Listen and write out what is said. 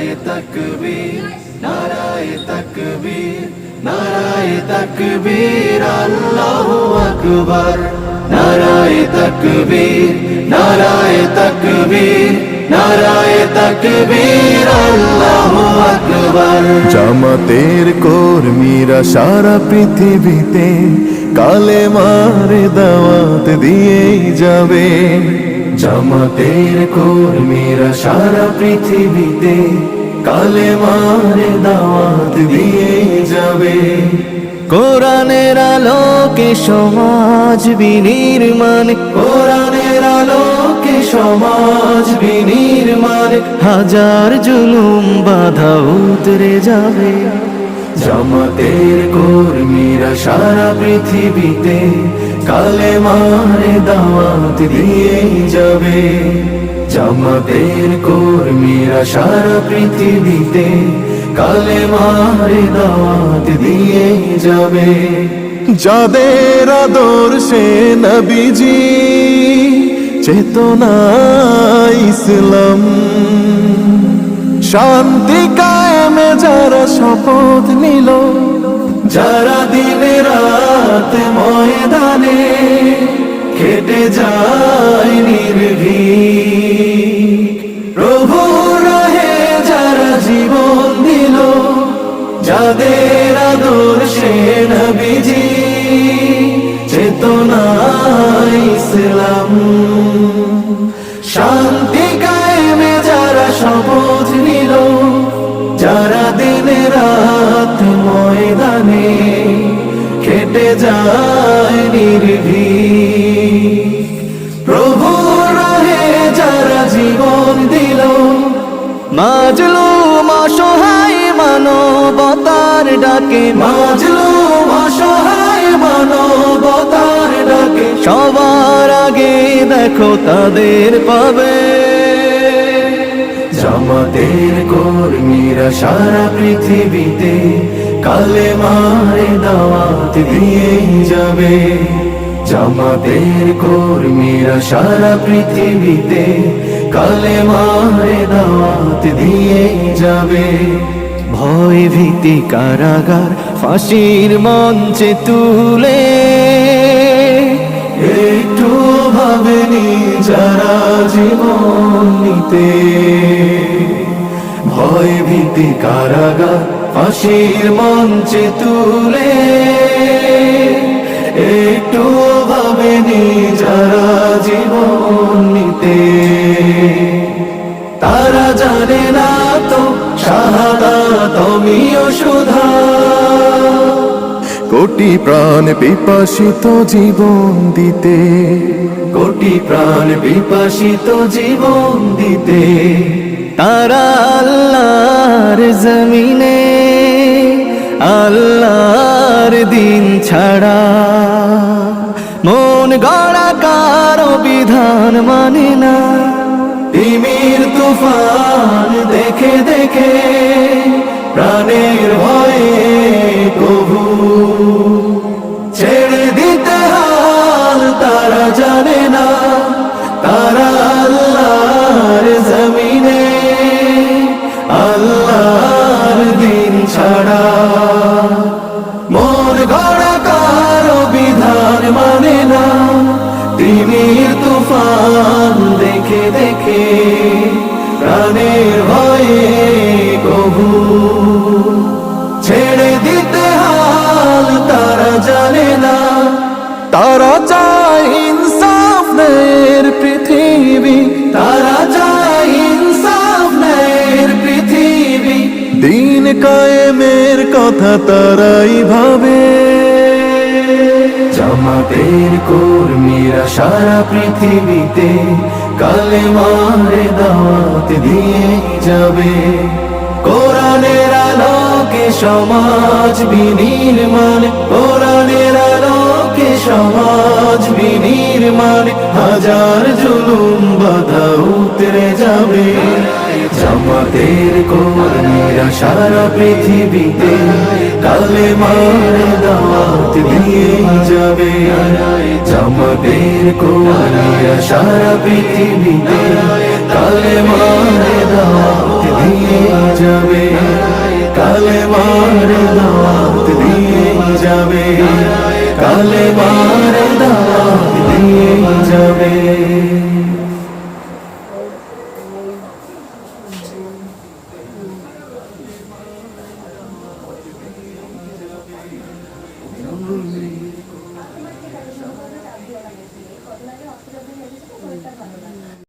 নারায়ে তাকবীর, নারায়ে তাকবীর, নারায়ে তাকবীর, আল্লাহু আকবার। নারায়ে তাকবীর, নারায়ে তাকবীর, নারায়ে তাকবীর, আল্লাহু আকবার। জামাতের কর্মীরা সারা পৃথিবীতে কালেমার দাওয়াত দিয়েই যাবে। জামাতের কর্মীরা সারা পৃথিবীতে কালেমার দাওয়াত দিয়ে যাবে। কোরআনের আলোকে সমাজ বিনির্মাণ, কোরআনের আলোকে সমাজ বিনির্মাণ, হাজার জুলুম বাধা উতরে যাবে। জামাতের কর্মীরা সারা পৃথিবীতে কালেমার দাওয়াত দিয়ে যাবে। জামাতের কর্মীরা সারা পৃথিবীতে কালেমার দাওয়াত দিয়ে যাবে। যাদের আদর্শে নবীজি চেতনা ইসলাম, শান্তি কায়েমে যারা শপথ নিল, যারা দিনে রাত ময়দানে খেটে যায় নির্ভীক, প্রভুর রাহে যারা জীবন দিল, যাদের আদর্শে নবীজি চেতনা ইসলাম, শান্তি কায়েমে যারা শপথ নিল, যারা দিনে রাত ময়দানে খেটে যায় নির্ভীক, প্রভুর রাহে যারা জীবন দিল, মাজলুম অসহায় মানবতার ডাকে, মাজলুম অসহায় মানবতার ডাকে, সবার আগে দেখো তাদের পাবে। জামাতের কর্মীরা সারা পৃথিবীতে কালেমার দাওয়াত দিয়ে যাবে। জামাতের কর্মীরা সারা পৃথিবীতে কালেমার দাওয়াত দিয়ে যাবে। ভয় ভীতি কারাগার ফাঁসির মঞ্চে তুলে, একটু ভাবেনি যারা জীবন নিতে, ভয় ভীতি কারাগার ফাঁসির মঞ্চে তুলে, একটু ভাবেনি যারা জীবন নিতে, তারা জানে না তো শাহাদাত আমিও সুধা। কোটি প্রাণ পিপাসিত জীবন দিতে, কোটি প্রাণ বিপাসিত জীবন দিতে, তারা আল্লাহর জমিনে আল্লাহর দিন ছাড়া মন গড়া কারো বিধান মানে না। তিমির তুফান দেখে দেখে প্রাণের ভয়ে কবু ছেড়ে দিতে হাল তারা জানে না। তারা আল্লাহর জমিনে আল্লাহর দিন ছাড়া মন গড়া কারো বিধান মানে না। তিমির তুফান দেখে দেখে প্রাণের ভয়ে কবু ছেড়ে দিতে হাল তারা জানে না। তারা চায় ইনসাফ ন্যায়ের পৃথিবী, তারা চায় ইনসাফ ন্যায়ের পৃথিবী, দিন কায়েমের কথা তারাই ভাবে। জামাতের কর্মীরা সারা পৃথিবীতে কালেমার দাওয়াত দিয়ে যাবে। কোরআনের আলোকে সমাজ বিনির্মাণ, কোরআনের আলোকে সমাজ বিনির্মাণ, হাজার জুলুম বাধা উতরে যাবে। জামাতের কর্মীরা সারা পৃথিবীতে কালেমার দাওয়াত দিয়ে যাবে। জামাতের কর্মীরা সারা পৃথিবীতে কালেমার দাওয়াত দিয়ে যাবে, কালেমার দাওয়াত দিয়ে যাবে, কালেমার দাওয়াত দিয়ে যাবে।